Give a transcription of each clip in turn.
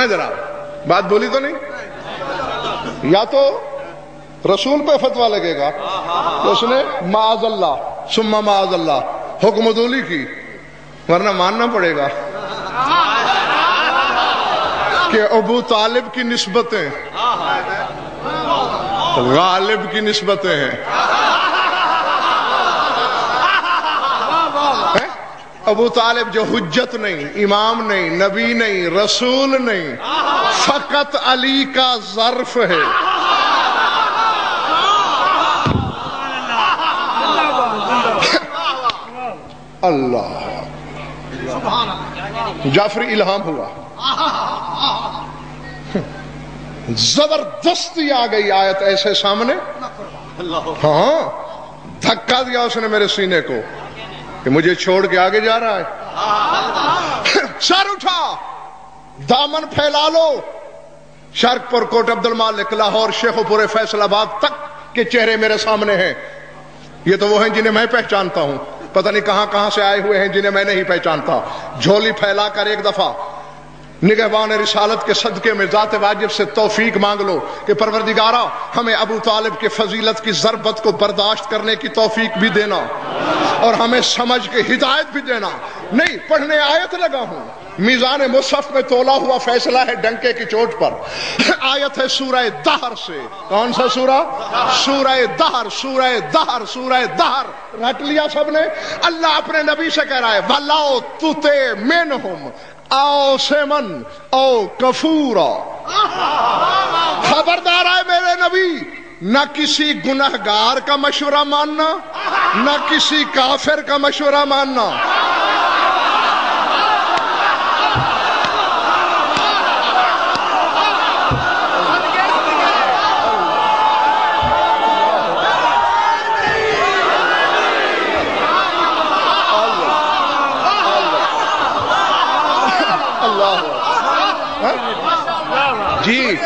ہاں جناب بات بولی تو نہیں؟ یا تو رسول پہ فتویٰ لگے گا تو اس نے معاذ اللہ ثم معاذ اللہ حکم عدولی کی، ورنہ ماننا پڑے گا کہ ابو طالب کی نسبتیں غالب کی نسبتیں ہیں۔ ابو طالب جو حجت نہیں، امام نہیں، نبی نہیں، رسول نہیں، فقط علی کا ظرف ہے۔ اللہ جعفری الہام ہوا، زبردستی آ گئی آیت ایسے سامنے، ہاں دھکا دیا اس نے میرے سینے کو کہ مجھے چھوڑ کے آگے جا رہا ہے۔ سر اٹھا، دامن پھیلا لو، شرق پر کوٹ عبد المالک، لاہور، شیخو پور، فیصل آباد تک کے چہرے میرے سامنے ہیں۔ یہ تو وہ ہیں جنہیں میں پہچانتا ہوں، پتہ نہیں کہاں کہاں سے آئے ہوئے ہیں جنہیں میں نہیں پہچانتا۔ جھولی پھیلا کر ایک دفعہ نگہبان رسالت کے صدقے میں ذات واجب سے توفیق مانگ لو کہ پروردگارا ہمیں ابو طالب کے فضیلت کی ضربت کو برداشت کرنے کی توفیق بھی دینا اور ہمیں سمجھ کے ہدایت بھی دینا۔ نہیں پڑھنے آیت لگا ہوں، میزان مصحف میں تولا ہوا فیصلہ ہے ڈنکے کی چوٹ پر۔ آیت ہے سورہ دہر سے۔ کون سا سورہ؟ سورہ دہر، سورہ دہر، سورہ دہر۔ رٹ لیا سب نے؟ اللہ اپنے نبی سے کہہ رہا ہے وَلَوْ تُطِعْ مِنْهُمْ آسمن او کفورا۔ خبردار ہے میرے نبی، نہ کسی گنہگار کا مشورہ ماننا، نہ کسی کافر کا مشورہ ماننا۔ جی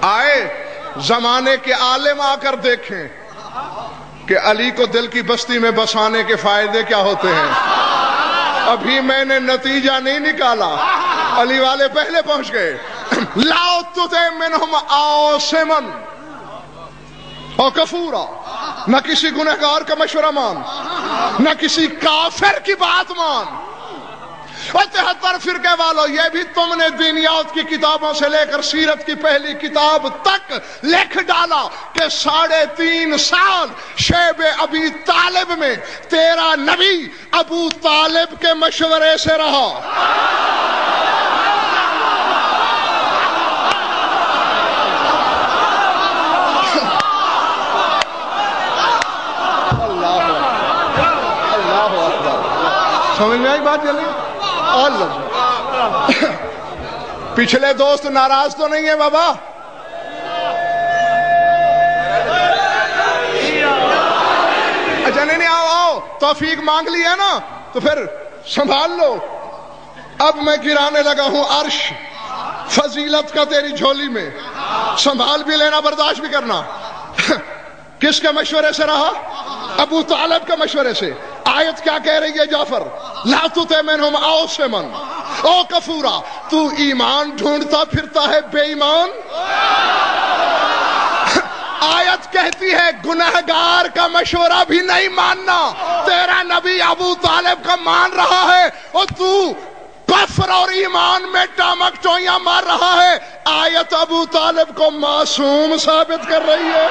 آئے زمانے کے عالم آ کر دیکھیں کہ علی کو دل کی بستی میں بسانے کے فائدے کیا ہوتے ہیں۔ ابھی میں نے نتیجہ نہیں نکالا، علی والے پہلے پہنچ گئے۔ لاؤ تُطِعْ مِنْهُمْ عَاصِمًا اور کفورا، نہ کسی گنہگار کا مشورہ مان، نہ کسی کافر کی بات مان۔ اور 73 فرقے والوں، یہ بھی تم نے دینیات کی کتابوں سے لے کر سیرت کی پہلی کتاب تک لکھ ڈالا کہ 3.5 سال شیب ابی طالب میں تیرا نبی ابو طالب کے مشورے سے رہا۔ اللہ اکبر، سمجھ میں آئی بات چلی؟ پچھلے دوست ناراض تو نہیں ہے بابا؟ اچھا نہیں آؤ توفیق مانگ لی ہے نا تو پھر سنبھال لو۔ اب میں گرانے لگا ہوں عرش فضیلت کا تیری جھولی میں، سنبھال بھی لینا، برداشت بھی کرنا۔ کس کے مشورے سے رہا؟ ابو طالب کے مشورے سے۔ آیت کیا کہہ رہی ہے جعفر؟ لا تُطِعْ مِنْهُمْ عَاصِمًا او کفورا۔ تو ایمان ڈھونڈتا پھرتا ہے بے ایمان؟ آیت کہتی ہے گنہگار کا مشورہ بھی نہیں ماننا، تیرا نبی ابو طالب کا مان رہا ہے اور تو کفر اور ایمان میں ٹامک ٹوئیاں مار رہا ہے۔ آیت ابو طالب کو معصوم ثابت کر رہی ہے۔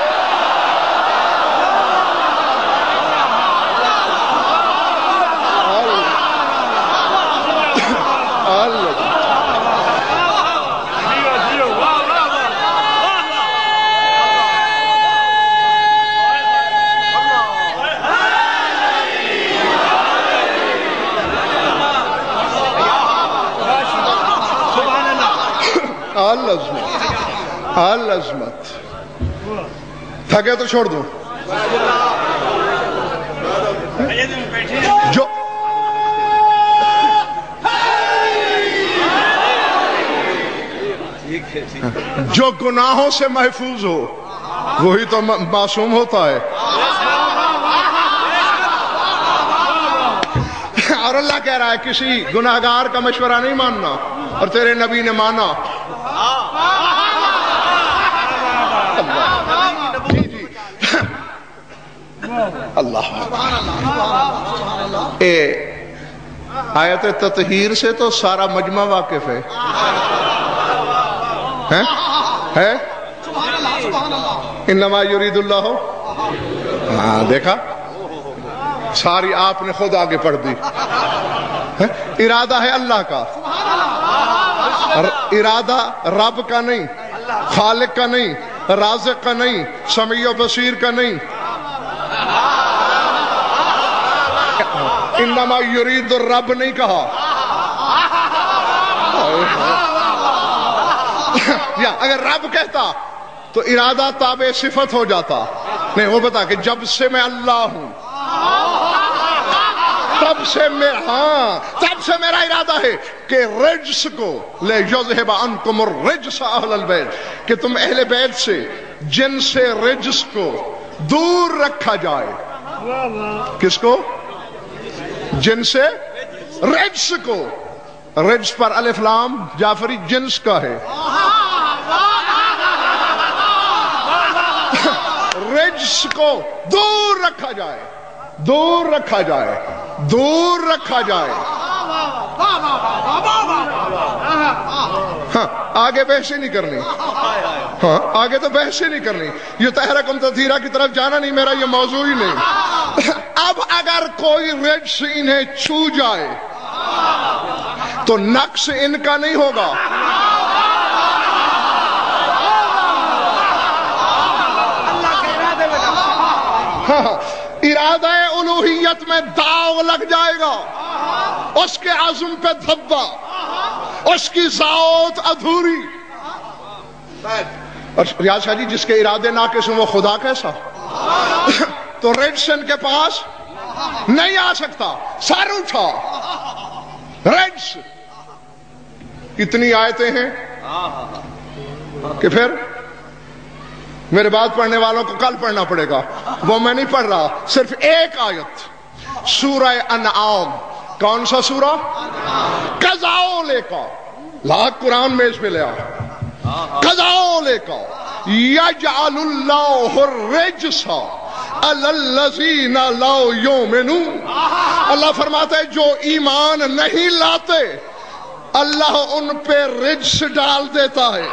العظمت تھکے تو چھوڑ دو۔ جو گناہوں سے محفوظ ہو وہی تو معصوم ہوتا ہے۔ اور اللہ کہہ رہا ہے کسی گناہگار کا مشورہ نہیں ماننا، اور تیرے نبی نے مانا. جی جی اللہ. آیت تطہیر سے تو سارا مجمع واقف ہے. انما یرید اللہ. ہاں دیکھا، ساری آپ نے خود آگے پڑھ دی. ارادہ ہے اللہ کا، ارادہ رب کا نہیں، خالق کا نہیں، رازق کا نہیں، سمیع و بصیر کا نہیں. انما یرید الرب نہیں کہا. یا اگر رب کہتا تو ارادہ تابع صفت ہو جاتا. نہیں، وہ بتا کہ جب سے میں اللہ ہوں تب سے میرا ارادہ ہے کہ رجس کو لے یذہب عنکم الرجس اہل البیت، کہ تم اہل بیت سے جن سے رجس کو دور رکھا جائے. کس کو؟ جن سے رجس کو. رجس پر الف لام جعفری جنس کا ہے. رجس کو دور رکھا جائے، دور رکھا جائے، دور رکھا جائے. ہاں آگے بحث ہی نہیں کرنی. ہاں آگے تو بحث ہی نہیں کرنی. یہ تحرکم تطہیرہ کی طرف جانا نہیں، میرا یہ موضوع ہی نہیں. اب اگر کوئی رجس انہیں چھو جائے تو نقص ان کا نہیں ہوگا. ارادہ الوہیت میں داغ لگ جائے گا، اس کے عزم پہ دھبا، اس کی ذات ادھوری. اور ریاض شاہ جی جس کے ارادے ناقص ہیں وہ خدا کیسا؟ تو رجسن کے پاس نہیں آ سکتا. سر اٹھا. رجس اتنی آیتیں ہیں کہ پھر میرے بعد پڑھنے والوں کو کل پڑھنا پڑے گا، وہ میں نہیں پڑھ رہا. صرف ایک آیت سورہ انعام. کون سا سورہ؟ قضاؤ لے کا لاکھ قرآن میں اس میں لیا. قضاؤ لے کا یجعل اللہ الرجس علی الذین لا یؤمنون. اللہ فرماتا ہے جو ایمان نہیں لاتے اللہ ان پہ رجس ڈال دیتا ہے.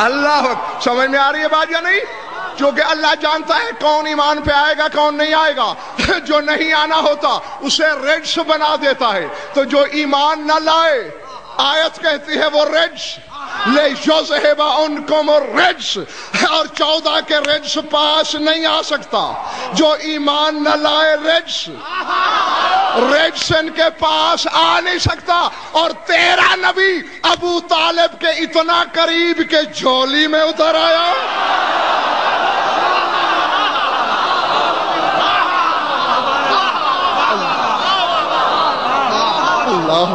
اللہ سمجھ میں آ رہی ہے بات یا نہیں؟ کیونکہ اللہ جانتا ہے کون ایمان پہ آئے گا کون نہیں آئے گا. جو نہیں آنا ہوتا اسے رجس بنا دیتا ہے. تو جو ایمان نہ لائے آیت کہتی ہے وہ رجس لے یذہب عنکم الرجس، اور 14 کے رجس پاس نہیں آ سکتا. جو ایمان نہ لائے رجس ان کے پاس آ نہیں سکتا. اور تیرا نبی ابو طالب کے اتنا قریب کہ جھولی میں اتر آیا. اللہ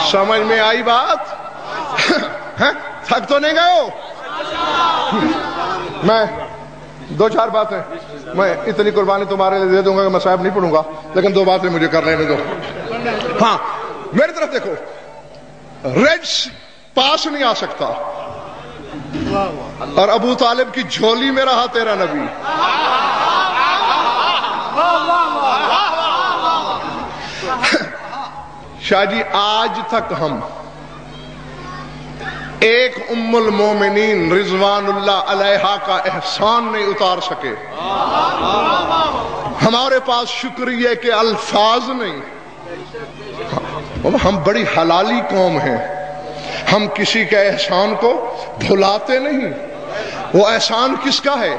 سمجھ میں آئی بات؟ تھک تو نہیں گئے ہو؟ میں 2-4 باتیں میں اتنی قربانی تمہارے لیے دے دوں گا کہ میں صاحب نہیں پڑھوں گا، لیکن 2 باتیں مجھے کر لینے دو. ہاں میری طرف دیکھو. رجس پاس نہیں آ سکتا اور ابو طالب کی جھولی میں رہا تیرا نبی. شاہ جی آج تک ہم ایک ام المومنین رضوان اللہ علیہا کا احسان نہیں اتار سکے. ہمارے پاس شکریہ کے الفاظ نہیں. ہم بڑی حلالی قوم ہیں، ہم کسی کے احسان کو بھلاتے نہیں. وہ احسان کس کا ہے؟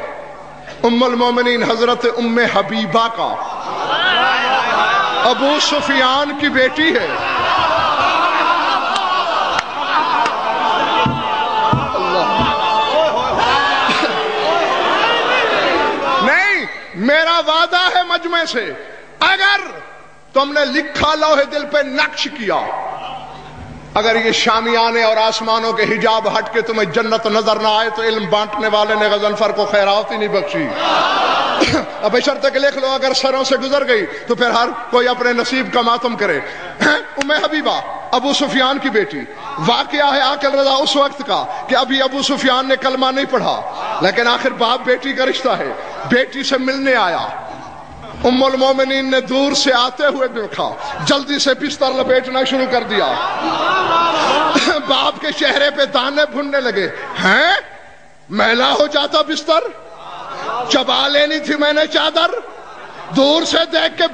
ام المومنین حضرت ام حبیبہ کا، ابو سفیان کی بیٹی ہے. نہیں، میرا وعدہ ہے مجمع سے، اگر تو ہم نے لکھا لوہے دل پہ نقش کیا، اگر یہ شامیانے اور آسمانوں کے حجاب ہٹ کے تمہیں جنت نظر نہ آئے تو علم بانٹنے والے نے غضنفر کو خیرات ہی نہیں بخشی۔ اب بشرط کہ لکھ لو اگر سروں سے گزر گئی تو پھر ہر کوئی اپنے نصیب کا ماتم کرے۔ ام حبیبہ ابو سفیان کی بیٹی، واقعہ ہے عاقل رضا اس وقت کا کہ ابھی ابو سفیان نے کلمہ نہیں پڑھا، لیکن آخر باپ بیٹی کا رشتہ ہے، بیٹی سے ملنے آیا۔ ام المومنین نے دور سے آتے ہوئے دیکھا، جلدی سے بستر لپیٹنا شروع کر دیا۔ باپ کے چہرے پہ دانے بھننے لگے، ہیں میلا ہو جاتا بستر، چبا لینی تھی میں نے چادر، دور سے دیکھ کے